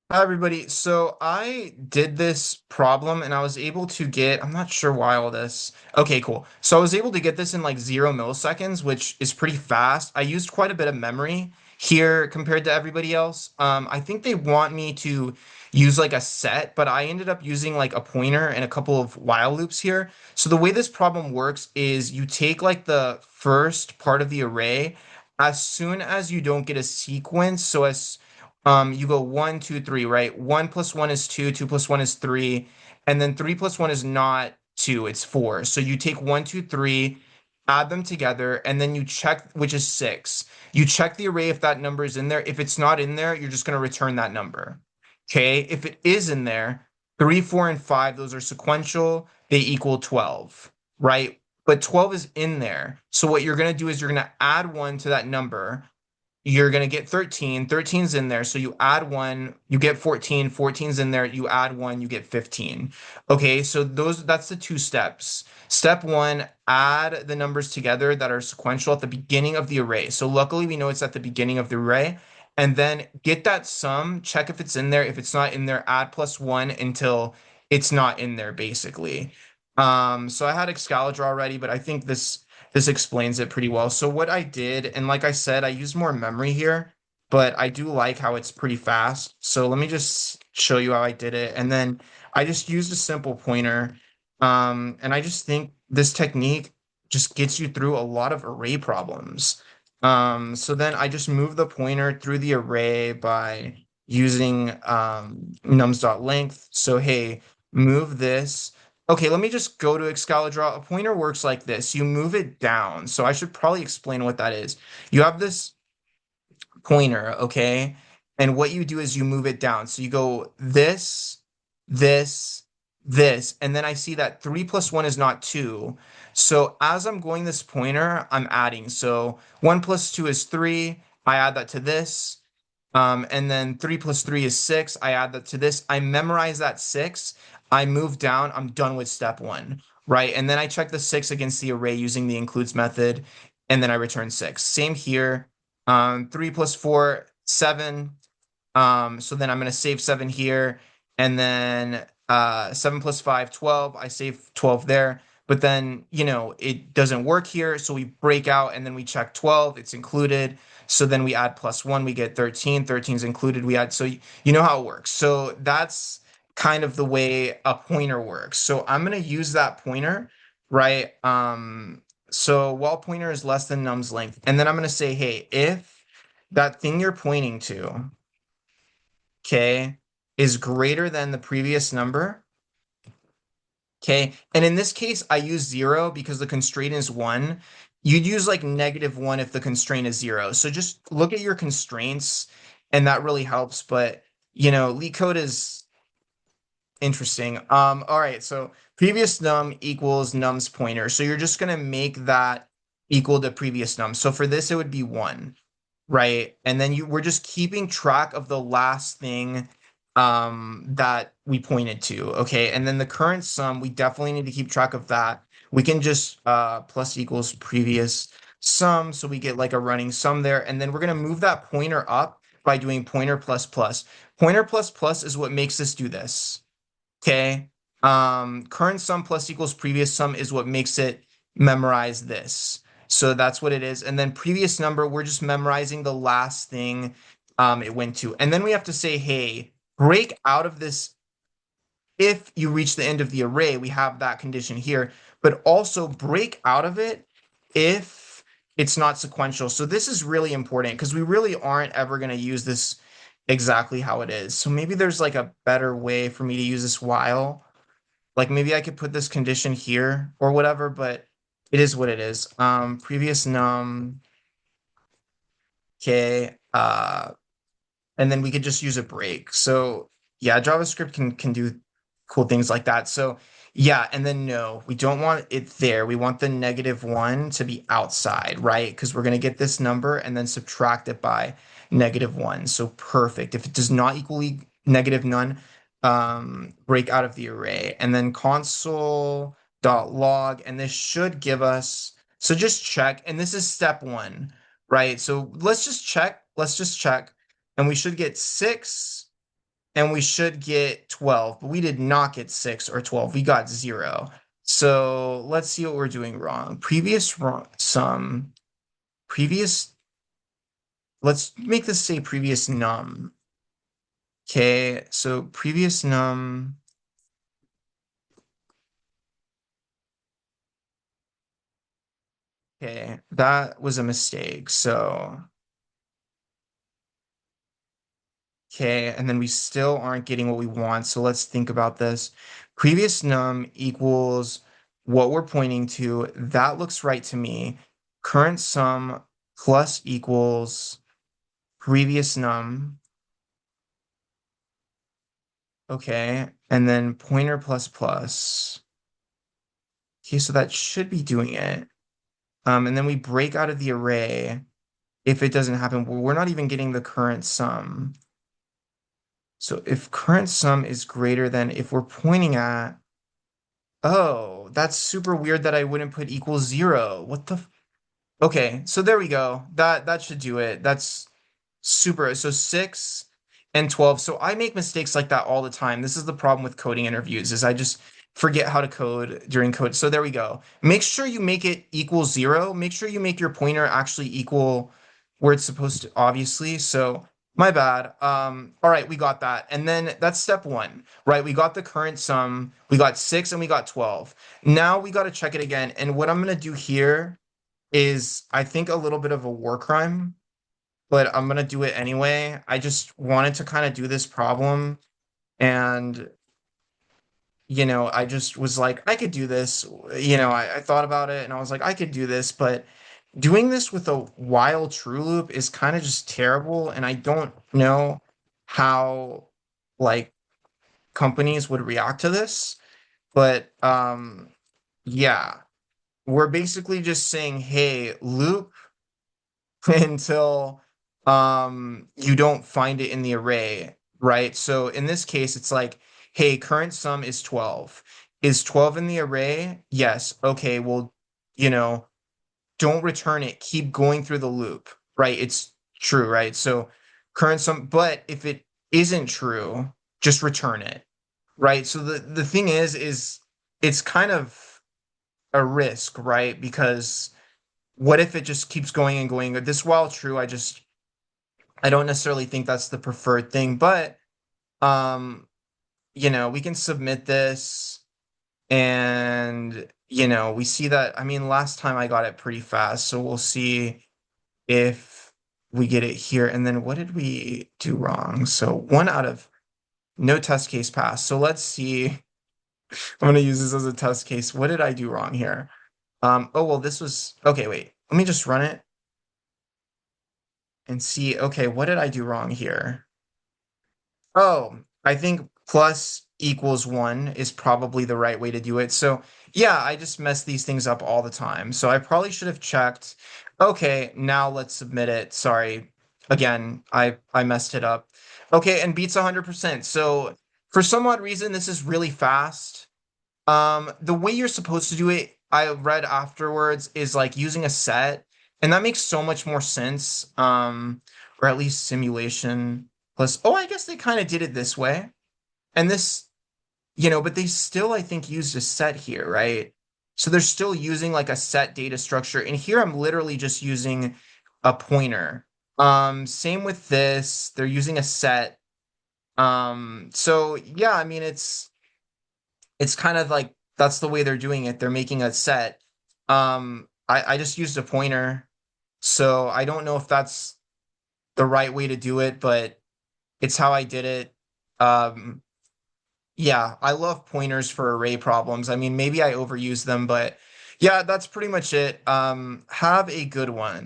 Hi, everybody. So I did this problem and I was able to get, I'm not sure why all this. Okay, cool. So I was able to get this in like 0 milliseconds, which is pretty fast. I used quite a bit of memory here compared to everybody else. I think they want me to use like a set, but I ended up using like a pointer and a couple of while loops here. So the way this problem works is you take like the first part of the array as soon as you don't get a sequence. So as you go one, two, three, right? One plus one is two, two plus one is three, and then three plus one is not two, it's four. So you take one, two, three, add them together, and then you check, which is six. You check the array if that number is in there. If it's not in there, you're just going to return that number. Okay. If it is in there, three, four, and five, those are sequential. They equal 12, right? But 12 is in there. So what you're going to do is you're going to add one to that number, you're going to get 13. 13's in there. So you add one, you get 14. 14's in there. You add one, you get 15. Okay, so that's the two steps. Step one, add the numbers together that are sequential at the beginning of the array. So luckily we know it's at the beginning of the array. And then get that sum, check if it's in there. If it's not in there, add plus one until it's not in there, basically. So I had Excalibur already, but I think this explains it pretty well. So what I did, and like I said, I used more memory here, but I do like how it's pretty fast. So let me just show you how I did it. And then I just used a simple pointer. And I just think this technique just gets you through a lot of array problems. So then I just move the pointer through the array by using nums.length. So hey, move this. Okay, let me just go to Excalidraw. A pointer works like this. You move it down. So I should probably explain what that is. You have this pointer, okay? And what you do is you move it down. So you go this, this, this, and then I see that three plus one is not two. So as I'm going this pointer, I'm adding. So one plus two is three. I add that to this. And then three plus three is six. I add that to this. I memorize that six. I move down. I'm done with step one, right? And then I check the six against the array using the includes method, and then I return six. Same here. Three plus four, seven. So then I'm going to save seven here. And then seven plus five, 12. I save 12 there. But then, it doesn't work here. So we break out and then we check 12. It's included. So then we add plus one, we get 13. 13 is included. We add, so you know how it works. So that's kind of the way a pointer works. So I'm going to use that pointer, right? So while pointer is less than num's length, and then I'm going to say, hey, if that thing you're pointing to, okay, is greater than the previous number, okay, and in this case, I use zero because the constraint is one. You'd use like -1 if the constraint is zero. So just look at your constraints, and that really helps. But LeetCode is interesting. All right, so previous num equals num's pointer. So you're just gonna make that equal to previous num. So for this, it would be one, right? And then we're just keeping track of the last thing that we pointed to. Okay. And then the current sum, we definitely need to keep track of that. We can just plus equals previous sum. So we get like a running sum there. And then we're gonna move that pointer up by doing pointer plus plus. Pointer plus plus is what makes us do this. Okay. Current sum plus equals previous sum is what makes it memorize this. So that's what it is. And then previous number, we're just memorizing the last thing it went to. And then we have to say, hey, break out of this. If you reach the end of the array, we have that condition here, but also break out of it if it's not sequential. So this is really important because we really aren't ever going to use this exactly how it is. So maybe there's like a better way for me to use this while. Like maybe I could put this condition here or whatever, but it is what it is. Previous num, okay, and then we could just use a break. So yeah, JavaScript can do cool things like that. So yeah, and then no, we don't want it there. We want the -1 to be outside, right? Because we're gonna get this number and then subtract it by -1. So perfect. If it does not equally negative none, break out of the array. And then console.log, and this should give us, so just check, and this is step one, right? So let's just check. Let's just check and we should get 6 and we should get 12, but we did not get 6 or 12. We got 0. So let's see what we're doing wrong. Previous wrong sum, previous, let's make this say previous num. Okay, so previous num. Okay, that was a mistake. So, okay, and then we still aren't getting what we want. So let's think about this. Previous num equals what we're pointing to. That looks right to me. Current sum plus equals previous num. Okay, and then pointer plus plus. Okay, so that should be doing it. And then we break out of the array if it doesn't happen. Well, we're not even getting the current sum. So if current sum is greater than if we're pointing at, oh, that's super weird that I wouldn't put equals 0. What the? Okay, so there we go. That should do it. That's super. So 6 and 12. So I make mistakes like that all the time. This is the problem with coding interviews is I just forget how to code during code. So there we go. Make sure you make it equal 0. Make sure you make your pointer actually equal where it's supposed to, obviously. So my bad. All right, we got that. And then that's step 1, right? We got the current sum. We got 6 and we got 12. Now we got to check it again. And what I'm going to do here is I think a little bit of a war crime, but I'm gonna do it anyway. I just wanted to kind of do this problem, and I just was like, I could do this. I thought about it and I was like, I could do this, but doing this with a while true loop is kind of just terrible, and I don't know how like companies would react to this. But yeah, we're basically just saying, hey, loop until you don't find it in the array, right? So in this case, it's like, hey, current sum is 12. Is 12 in the array? Yes. Okay, well, you know, don't return it. Keep going through the loop, right? It's true, right? So current sum, but if it isn't true, just return it, right? So the thing is it's kind of a risk, right? Because what if it just keeps going and going? This while true, I don't necessarily think that's the preferred thing, but um, we can submit this and we see that. I mean, last time I got it pretty fast, so we'll see if we get it here. And then what did we do wrong? So 1 out of no test case passed. So let's see. I'm gonna use this as a test case. What did I do wrong here? Oh well, this was okay, wait. Let me just run it and see, okay, what did I do wrong here? Oh, I think plus equals 1 is probably the right way to do it. So yeah, I just mess these things up all the time. So I probably should have checked. Okay, now let's submit it. Sorry. Again, I messed it up. Okay, and beats 100%. So for some odd reason, this is really fast. The way you're supposed to do it, I read afterwards, is like using a set, and that makes so much more sense. Or at least simulation plus. Oh, I guess they kind of did it this way, and this, but they still, I think, used a set here, right? So they're still using like a set data structure, and here I'm literally just using a pointer. Same with this, they're using a set. So yeah, I mean it's kind of like that's the way they're doing it. They're making a set. I just used a pointer, so I don't know if that's the right way to do it, but it's how I did it. Um, yeah, I love pointers for array problems. I mean, maybe I overuse them, but yeah, that's pretty much it. Have a good one.